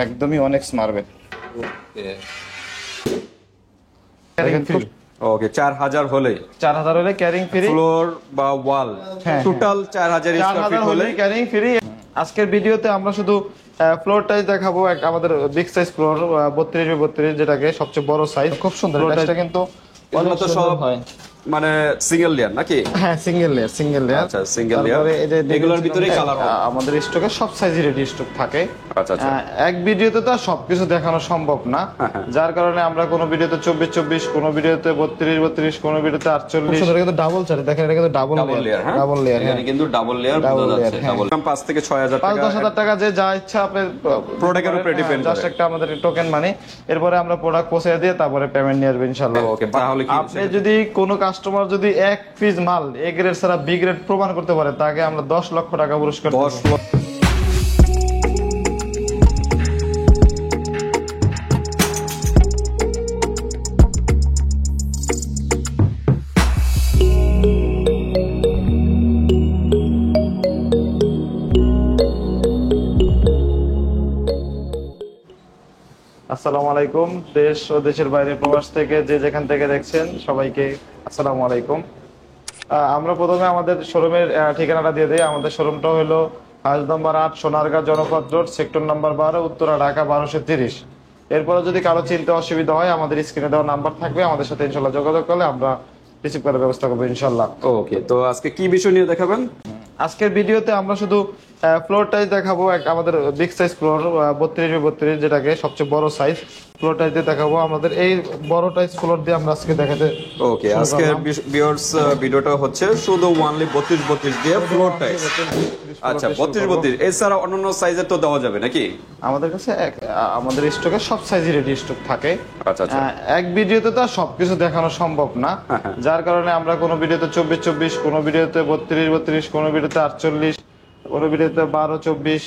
একদমই অনেক্স মার্বেল। ওকে 4000 হলে 4000 হলে ক্যারিং ফ্রি, ফ্লোর বা ওয়াল টোটাল 4000 স্কয়ার ফিট হলে ক্যারিং ফ্রি। আজকের ভিডিওতে আমরা শুধু ফ্লোর টাইজ দেখাবো। আমাদের বিগ সাইজ ফ্লোর 32x32 যেটাকে সবচেয়ে বড় সাইজ, খুব সুন্দর। এটা কিন্তু এগুলো তো সব হয় মানে সিঙ্গেল লেয়ার নাকি? হ্যাঁ, সিঙ্গেল লেয়ার। আচ্ছা, সিঙ্গেল লেয়ার। এগুলোর ভিতরেই কালার হবে। আমাদের স্টকে সব সাইজই রেডি স্টক থাকে। আচ্ছা আচ্ছা। এক ভিডিওতে তো সবকিছু দেখানো সম্ভব না, যার কারণে আমরা কোনো ভিডিওতে 24-24, কোনো ভিডিওতে 32-32, কোনো ভিডিওতে 48। এটা কিন্তু ডাবল চার্জ, দেখেন এটা কিন্তু ডাবল লেয়ার। ডাবল লেয়ার, এখানে কিন্তু ডাবল লেয়ার বোঝা যাচ্ছে। ডাবল 5 থেকে 6000 টাকা, 5-10,000 টাকা যে যা ইচ্ছা আপনি প্রোডাক্টের উপরে ডিপেন্ড করে। জাস্ট একটা আমাদের টোকেন মানি, এরপরে আমরা প্রোডাক্ট পৌঁছে দিয়ে তারপরে পেমেন্ট নিয়ে আসবেন ইনশাআল্লাহ। ওকে, তাহলে কি আপনি যদি কোনো কাস্টমার যদি এক পিস মাল এ গ্রেড ছাড়া বি গ্রেড প্রমাণ করতে পারে, তাকে আমরা 10 লক্ষ টাকা পুরস্কার দেব। 10 লক্ষ। আসসালামু আলাইকুম। দেশ ও দেশের বাইরে প্রবাস থেকে যে যেখান থেকে দেখছেন সবাইকে আসসালামু আলাইকুম। আমরা প্রথমে আমাদের শোরুমের ঠিকানাটা দিয়ে দিই। আমাদের শোরুমটা হলো হাউস নাম্বার 8, সোনারগাঁ জনপদ road, sector number 12, Uttara, Dhaka 1230। এরপরে যদি কারো চিনতে অসুবিধা হয়, আমাদের স্ক্রিনে দেওয়া নাম্বার থাকবে, আমাদের সাথে ইনশাল্লাহ যোগাযোগ করলে আমরা রিসিভ করার ব্যবস্থা করবো ইনশাল্লাহ। ওকে, তো আজকে কি বিষয় নিয়ে দেখাবেন? আজকের ভিডিওতে আমরা শুধু ফ্লোর টাইজ দেখাবো। আমাদের বিগ সাইজ ফ্লোর 32x32 যেটাকে সবচেয়ে বড় সাইজ, ফ্লোর টাইজ দিয়ে দেখাবো। আমাদের এই বড় টাইজ ফ্লোর দিয়ে আমরা আজকে দেখাতে। ওকে, আজকে ভিউয়ার্স ভিডিওটা হচ্ছে শুধু ওয়ানলি 32x32 দিয়ে ফ্লোর টাইজ। আচ্ছা, 32x32 এছাড়া অন্যান্য সাইজের তো দেওয়া যাবে নাকি? আমাদের কাছে আমাদের স্টকে সব সাইজই রেডি স্টক থাকে। আচ্ছা আচ্ছা। এক ভিডিওতে তো সবকিছু দেখানো সম্ভব না, যার কারণে আমরা কোনো ভিডিওতে 24-24, কোনো ভিডিওতে 32-32, কোনো ভিডিওতে 48, কোনো ভিডিওতে 12-24,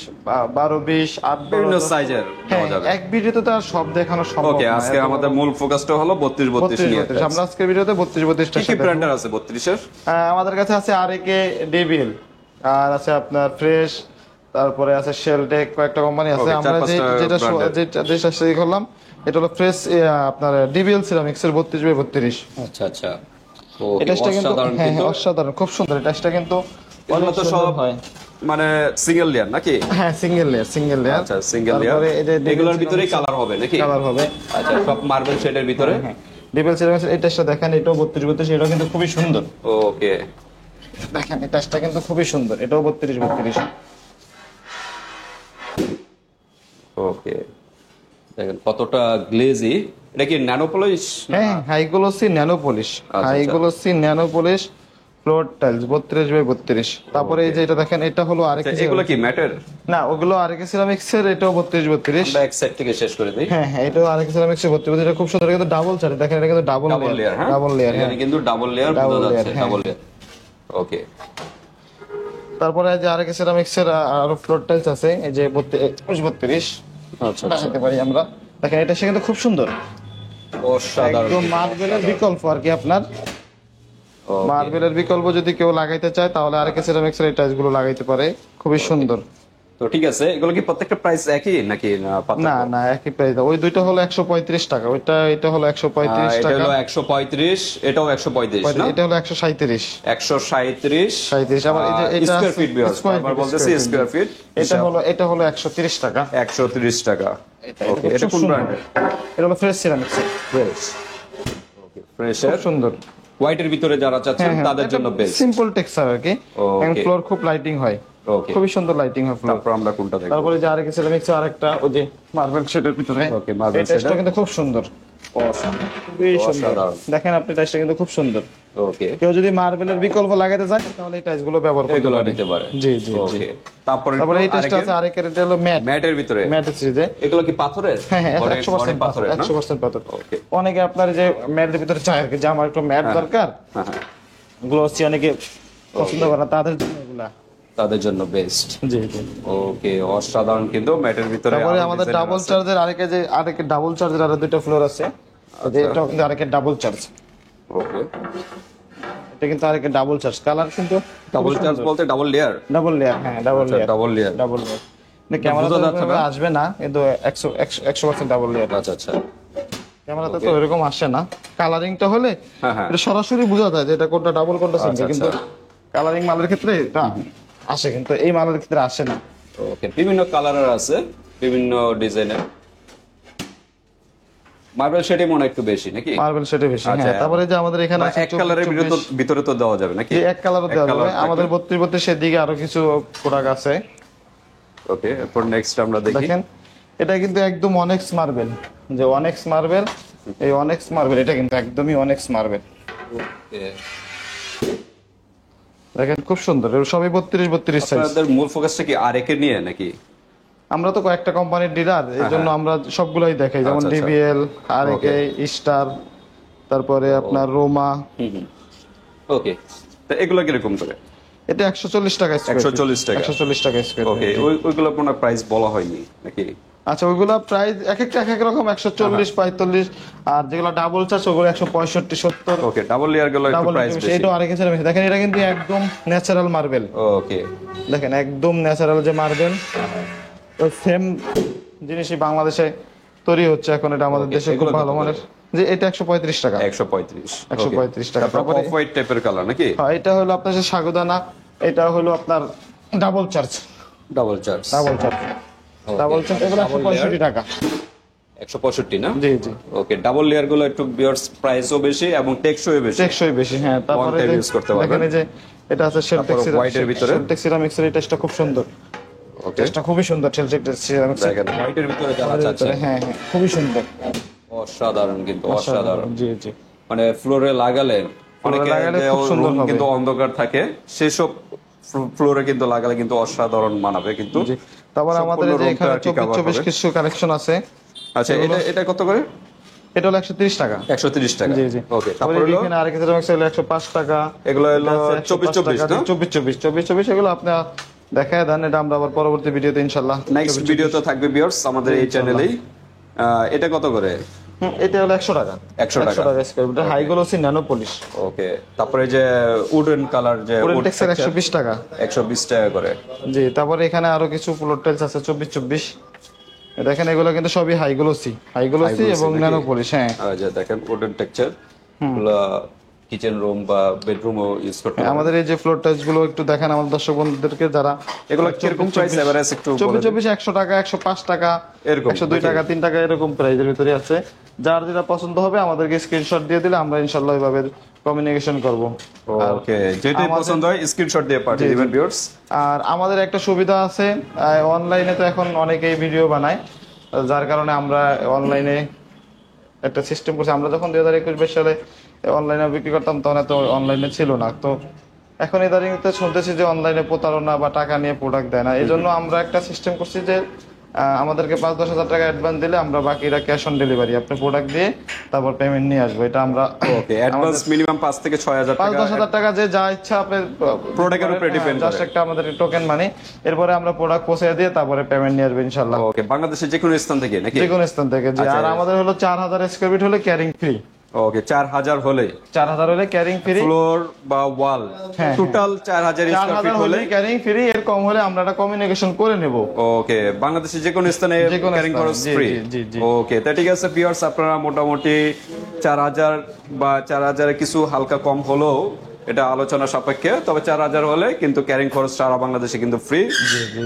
12-20, 8-12 বিভিন্ন সাইজের দেওয়া যাবে। এক ভিডিওতে তো আর সব দেখানো সম্ভব না। ওকে, আজকে আমাদের মূল ফোকাসটা হলো 32x32 নিয়ে। আমরা আজকে ভিডিওতে 32-32 টা কি ব্র্যান্ডের আছে 32 এর? আমাদের কাছে আছে আরএকে, ডিবিএল, আর আছে আপনার ফ্রেশ, তারপরে আছে শেলটেক, কয়েকটা কোম্পানি আছে। আমরা যেটা সেই করলাম এটা হলো ফ্রেশ, আপনার ডিবিএল সিরামিক্স এর 32x32। আচ্ছা আচ্ছা। এটা কিন্তু অসাধারণ, খুব সুন্দর। এটা কিন্তু এগুলো তো সব হয় মানে সিঙ্গেল লেয়ার নাকি? হ্যাঁ, সিঙ্গেল লেয়ার। আচ্ছা, সিঙ্গেল লেয়ার। এগুলোর ভিতরেই কালার হবে নাকি? কালার হবে। আচ্ছা, সব মার্বেল শেডের ভিতরে। ডিবিএল সিরামিক্স এর এটা দেখেন, এটাও 32x32, এটাও কিন্তু খুবই সুন্দর। ওকে, দেখেন এটা কিন্তু খুবই সুন্দর, এটাও 32x32। ওকে, দেখেন কতটা গ্লেজি। এটা কি ন্যানো পলিশ? হ্যাঁ, high glossy nano polish. High glossy nano polish floor tiles 32x32। তারপরে এই যে এটা দেখেন, এটা হলো আরেকটা। এগুলো কি ম্যাটের? না, ওগুলো আরেকটা সিরামিক্স এর, এটাও 32x32। আমরা এক সাইড থেকে শেষ করে দেই। হ্যাঁ হ্যাঁ, এটাও আরেকটা সিরামিক্স এর 32x32। এটা খুব সুন্দর, কিন্তু ডাবল চার্জ। দেখেন এটা কিন্তু ডাবল লেয়ার। ডাবল লেয়ার, এখানে কিন্তু ডাবল লেয়ার বোঝা যাচ্ছে। Double layer. ওকে, তারপরে এই যে আরেকটা সিরামিক্স এর আরো ফ্লোর টাইলস আছে, এই যে 32x32। আচ্ছা দেখাতে পারি আমরা। দেখেন এটা কিন্তু খুব সুন্দর, অসাধারণ। একদম মার্বেলের বিকল্প আর কি। আপনার মার্বেলের বিকল্প যদি কেউ লাগাইতে চায়, তাহলে আরেকটা সিরামিক্স এর এই টাইলস গুলো লাগাইতে পারে, খুবই সুন্দর। তো ঠিক আছে, এগুলো কি প্রত্যেকটা প্রাইস একই নাকি? না না, একই প্রাইস। ওই দুইটা হলো 135 টাকা, এটা হলো 135 টাকা। এটা হলো 135, এটাও 135 না? এটা হলো 137। 137 আবার এই যে এটা স্কয়ার ফিট বিয়ার্স, আমরা বলতেছি স্কয়ার ফিট। এটা হলো 130 টাকা। 130 টাকা। ওকে, এটা কোন ব্র্যান্ডের? এটা হলো ফ্রেশ সিরামিক্স। ফ্রেশ। ওকে, ফ্রেশ এর সুন্দর হোয়াইটের ভিতরে যারা চাচ্ছেন তাদের জন্য বেস্ট। সিম্পল টেক্সচার আর কি। এবং ফ্লোর খুব লাইটিং হয়। ওকে, খুবই সুন্দর লাইটিং হয় ফ্লোর। তারপর আমরা কোনটা দেখব? তারপরে যে আরেকটা সিরামিক্স আরেকটা, ওই যে মার্বেল শেডের ভিতরে। ওকে, মার্বেল শেড। এটা কিন্তু খুব সুন্দর। খুবই সুন্দর। দেখেন আপনি টাইলসটা কিন্তু খুব সুন্দর। ওকে, কেউ যদি মার্বেলের বিকল্প লাগাতে চায়, তাহলে এই টাইলস গুলো ব্যবহার করতে এগুলো পারে। নিতে পারে। জি জি জি। ওকে, তারপরে এই টাইলসটা আছে আরেকের, এটা হলো ম্যাট। ম্যাটের ভিতরে। ম্যাটের সিরিজে। এগুলো কি পাথরের? হ্যাঁ হ্যাঁ, বডি 100% পাথর। পাথরের না? 100% পাথর। ওকে, অনেকে আপনার যে ম্যাটের ভিতরে চায় আর কি, যে আমার একটু ম্যাট দরকার, হ্যাঁ, গ্লোসি অনেকে পছন্দ করে না, তাদের জন্য এগুলা। তাদের জন্য বেস্ট। জি জি। ওকে, অসাধারণ। কিন্তু ম্যাটের ভিতরে তারপরে আমাদের ডাবল চার্জের আরেকে ডাবল চার্জের আরো দুটো ফ্লোর আছে। এটা কিন্তু আরেকে ডাবল চার্জ। ওকে, এটা কিন্তু আরেকে ডাবল চার্জ। কালার কিন্তু ডাবল চার্জ বলতে ডাবল লেয়ার। Double layer. হ্যাঁ, double layer. Double layer. Double layer. Camera বোঝা যাচ্ছে না। আসবে না, কিন্তু 100% ডাবল লেয়ার। আচ্ছা আচ্ছা। ক্যামেরাতে তো এরকম আসে না, কালারিংটা হলে হ্যাঁ হ্যাঁ। এটা সরাসরি বোঝা যায় যে এটা কোনটা ডাবল কোনটা সিঙ্গেল, আচ্ছা, কিন্তু কালারিং মালের ক্ষেত্রে এটা আসে, কিন্তু এই মালের ক্ষেত্রে আসে না। ওকে, বিভিন্ন কালারের আছে, বিভিন্ন ডিজাইনের। মার্বেল শেডে মনে হয় একটু বেশি নাকি? মার্বেল সেটে বেশি। আচ্ছা। হ্যাঁ, তারপরে যে আমাদের এখানে বা আছে এক কালারের 24, ভিতরে তো দেওয়া যাবে নাকি? যে এক কালারও দেওয়া যাবে। colour আমাদের 32 সেদিকে আরো কিছু প্রোডাক্ট আছে। ওকে, এরপর নেক্সট আমরা দেখি। দেখেন এটা কিন্তু একদম অনেক্স মার্বেল, যে অনেক্স মার্বেল, এই অনেক্স মার্বেল এটা কিন্তু একদমই অনেক্স মার্বেল। ওকে, দেখেন খুব সুন্দর, এর সবই 32 সাইজ। আপনাদের মূল ফোকাসটা কি আরএকে নিয়ে নাকি? আমরা তো কয়েকটা কোম্পানির ডিলার, এই জন্য আমরা সবগুলাই দেখাই, যেমন আচ্ছা, আচ্ছা। ডিবিএল, আরএকে, স্টার, তারপরে আপনার রোমা। ওকে, তো এগুলো কিরকম করে? এটা 140 টাকা স্কয়ার। 140 টাকা। 140 টাকা স্কয়ার। ওকে, ওইগুলো কোনো প্রাইস বলা হয়নি নাকি? আচ্ছা, ওইগুলা প্রাইস এক একটা এক এক রকম, 140, 45, আর যেগুলো ডাবল চার্জ ওগুলো 165, 70। ওকে, ডাবল লেয়ার গুলো একটু ডাবল প্রাইস বেশি। এটা আরেক কিছু বেশি। দেখেন এটা কিন্তু একদম ন্যাচারাল মার্বেল। ওকে, দেখেন একদম ন্যাচারাল যে মার্বেল, ওই সেম জিনিসই বাংলাদেশে তৈরি হচ্ছে এখন, এটা আমাদের Okay, দেশে খুব এগুলো ভালো কত মানের। যে এটা 135 টাকা। 135। 135 টাকা। তারপর অফ হোয়াইট টাইপের কালার নাকি? হ্যাঁ, এটা হলো আপনার যে সাগুদানা, এটা হলো আপনার double charge. Double charge. Double charge, double charge, এগুলো Double 165 টাকা। 165 না? জি জি। ওকে, ডাবল লেয়ার গুলো একটু বিয়ার্স প্রাইসও বেশি এবং টেকসই বেশি। টেকসই বেশি। হ্যাঁ, তারপরে time যে use করতে পারবেন। দেখেন এই যে এটা আছে শেলটেক্স তারপর white এর ভিতরে? শেলটেক্স সিরামিক্সের, এই টেস্টটা খুব সুন্দর। ওকে, টেস্টটা খুবই সুন্দর শেলটেক্স সিরামিক্স। দেখেন হোয়াইটের ভিতরে যারা চাচ্ছে, হ্যাঁ হ্যাঁ, খুবই সুন্দর, অসাধারণ, কিন্তু অসাধারণ। জি জি। মানে ফ্লোরে লাগালে অনেকে লাগালে যে খুব সুন্দর room হবে। কিন্তু অন্ধকার থাকে, সেসব ফ্লোরে কিন্তু লাগালে কিন্তু অসাধারণ মানাবে কিন্তু। জি। তারপর আমাদের এই যে এখানে 24 কিছু কালেকশন আছে। আচ্ছা, এটা কত করে? এটা হলো 130 টাকা। 130 টাকা। জি জি। ওকে, তারপরে তারপর হলো এখানে আরেক সিরামিক্স হলো 105 টাকা। এগুলো হলো 24 না? 24 এগুলো আপনি দেখায় দেন, এটা আমরা আবার পরবর্তী ভিডিওতে ইনশাআল্লাহ। নেক্সট ভিডিওতে থাকবে ভিউয়ার্স আমাদের এই চ্যানেলেই। এটা কত করে? এটা হলো 100 টাকা। 100 টাকা। Square metre, high glossy nano polish. Okay, তারপরে যে উডেন কালার যে পুরো wood টেক্সচার texture, 120 টাকা। 120 টাকা করে। জি, তারপরে এখানে আরো কিছু ফ্লোর টাইলস আছে 24। দেখেন এগুলো কিন্তু সবই হাই গ্লোসি এবং নাকি? Nano polish. হ্যাঁ, যে দেখেন উডেন টেক্সচার, এগুলো কিচেন রুম বা বেডরুমও ইউজ করতে পারেন। আমাদের এই যে ফ্লোর টাইলস গুলো একটু দেখেন আমাদের দর্শক বন্ধুদেরকে, যারা এগুলো কিরকম প্রাইস এভারেজ একটু বলে দিন। 24 100 টাকা, 105 টাকা, এরকম 102 টাকা, 3 টাকা, এরকম প্রাইসের ভিতরে আছে। যার যেটা পছন্দ হবে আমাদেরকে স্ক্রিনশট দিয়ে দিলে আমরা ইনশাআল্লাহ ওইভাবে কমিউনিকেশন করব। ওকে, যেটাই পছন্দ হয় স্ক্রিনশট দিয়ে পাঠিয়ে দিবেন ভিউয়ার্স। আর আমাদের একটা সুবিধা আছে, অনলাইনে তো এখন অনেকেই ভিডিও বানায়, যার কারণে আমরা অনলাইনে একটা সিস্টেম করছি। আমরা যখন 2021 সালে অনলাইনে বিক্রি করতাম তখন এত অনলাইনে ছিল না, তো এখন ইদানিংতে শুনতেছি যে অনলাইনে প্রতারণা বা টাকা নিয়ে প্রোডাক্ট দেয় না। এই জন্য আমরা একটা সিস্টেম করছি যে আমাদেরকে 5-10 হাজার টাকা অ্যাডভান্স দিলে আমরা বাকিটা ক্যাশ অন ডেলিভারি, আপনি প্রোডাক্ট দিয়ে তারপর পেমেন্ট নিয়ে আসবো। এটা আমরা ওকে, অ্যাডভান্স মিনিমাম 5 থেকে 6000 টাকা। 5-10 হাজার টাকা যে যা ইচ্ছা আপনি প্রোডাক্টের উপরে ডিপেন্ড করে। জাস্ট একটা আমাদের টোকেন মানি, এরপরে আমরা প্রোডাক্ট পৌঁছে দিয়ে তারপরে পেমেন্ট নিয়ে আসবো ইনশাআল্লাহ। ওকে, বাংলাদেশের যে কোনো স্থান থেকে নাকি? যে কোনো স্থান থেকে। জি, আচ্ছা। আর আমাদের হলো 4000 স্কয়ার ফিট হলে ক্যারিং ফ্রি। ওকে, 4000 হলে 4000 হলে ক্যারিং ফ্রি, ফ্লোর বা ওয়াল হ্যাঁ, টোটাল 4000 স্কয়ার 4000 ফিট হলে হলে ক্যারিং ফ্রি। এর কম হলে আমরা একটা কমিউনিকেশন করে নেব। ওকে, বাংলাদেশের যে কোনো স্থানে যে কোনো ক্যারিং স্থানে, খরচ জি, ফ্রি। জি, জি, জি। ওকে, তা ঠিক আছে ভিউয়ার্স, আপনারা মোটামুটি 4000 বা 4000 কিছু হালকা কম হলেও এটা আলোচনা সাপেক্ষে, তবে 4000 হলে কিন্তু ক্যারিং খরচ সারা বাংলাদেশে কিন্তু ফ্রি।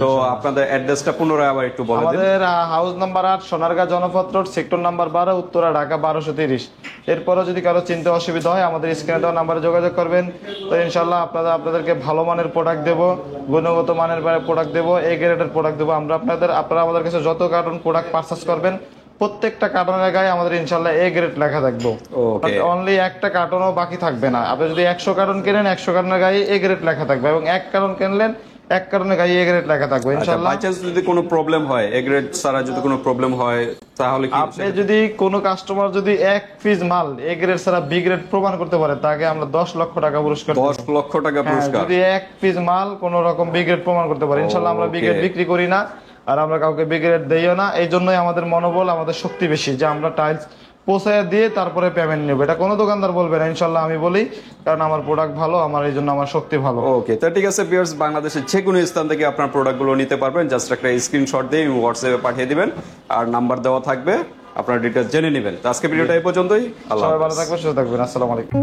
তো আপনাদের অ্যাড্রেসটা পুনরায় আবার একটু বলে দিন। আমাদের house number 8, Sonargaon Janapath road, sector number 12, Uttara, Dhaka 1230। এরপরও যদি কারো চিনতে অসুবিধা হয় আমাদের স্ক্রিনে দেওয়া নাম্বারে যোগাযোগ করবেন। তো ইনশাআল্লাহ আপনাদেরকে ভালো মানের প্রোডাক্ট দেবো, গুণগত মানের প্রোডাক্ট দেবো, এ গ্রেডের প্রোডাক্ট দেবো আমরা আপনারা আমাদের কাছে যত কার্টন প্রোডাক্ট পারচেজ করবেন প্রত্যেকটা কার্টনের গায়ে আমাদের ইনশাআল্লাহ এ গ্রেড লেখা থাকবে। ওকে, অনলি একটা কার্টনও বাকি থাকবে না। আপনি যদি 100 কার্টন কেনেন 100 কার্টনের গায়ে এ গ্রেড লেখা থাকবে, এবং এক কার্টন কিনলেন এক কার্টনের গায়ে এ গ্রেড লেখা থাকবে ইনশাআল্লাহ। বাই চান্স যদি কোনো প্রবলেম হয়, এ গ্রেড ছাড়া যদি কোনো প্রবলেম হয় তাহলে কি? আপনি যদি কোনো কাস্টমার যদি এক পিস মাল এ গ্রেড ছাড়া বি গ্রেড প্রমাণ করতে পারে তাকে আমরা 10 লক্ষ টাকা পুরস্কার দেব। 10 লক্ষ টাকা পুরস্কার। যদি এক পিস মাল কোন রকম বি গ্রেড প্রমাণ করতে পারে ইনশাআল্লাহ আমরা বি গ্রেড বিক্রি করি না, আর আমরা কাউকে বি গ্রেড দেইও না। এই জন্যই আমাদের মনোবল, আমাদের শক্তি বেশি যে আমরা টাইলস পৌঁছায় দিয়ে তারপরে পেমেন্ট নেবে। এটা কোনো দোকানদার বলবে না, ইনশাল্লাহ আমি বলি, কারণ আমার প্রোডাক্ট ভালো, আমার এই জন্য আমার শক্তি ভালো। ওকে, তো ঠিক আছে ভিউয়ার্স, বাংলাদেশের যে কোনো স্থান থেকে আপনার প্রোডাক্টগুলো নিতে পারবেন। জাস্ট একটা স্ক্রিনশট দিয়ে হোয়াটসঅ্যাপে পাঠিয়ে দিবেন, আর নাম্বার দেওয়া থাকবে, আপনার ডিটেলস জেনে নেবেন। তো আজকে ভিডিওটা এই পর্যন্তই। আল্লাহ সবাই ভালো হাফেজ। থাকবেন, সুস্থ থাকবেন। আসসালামু আলাইকুম।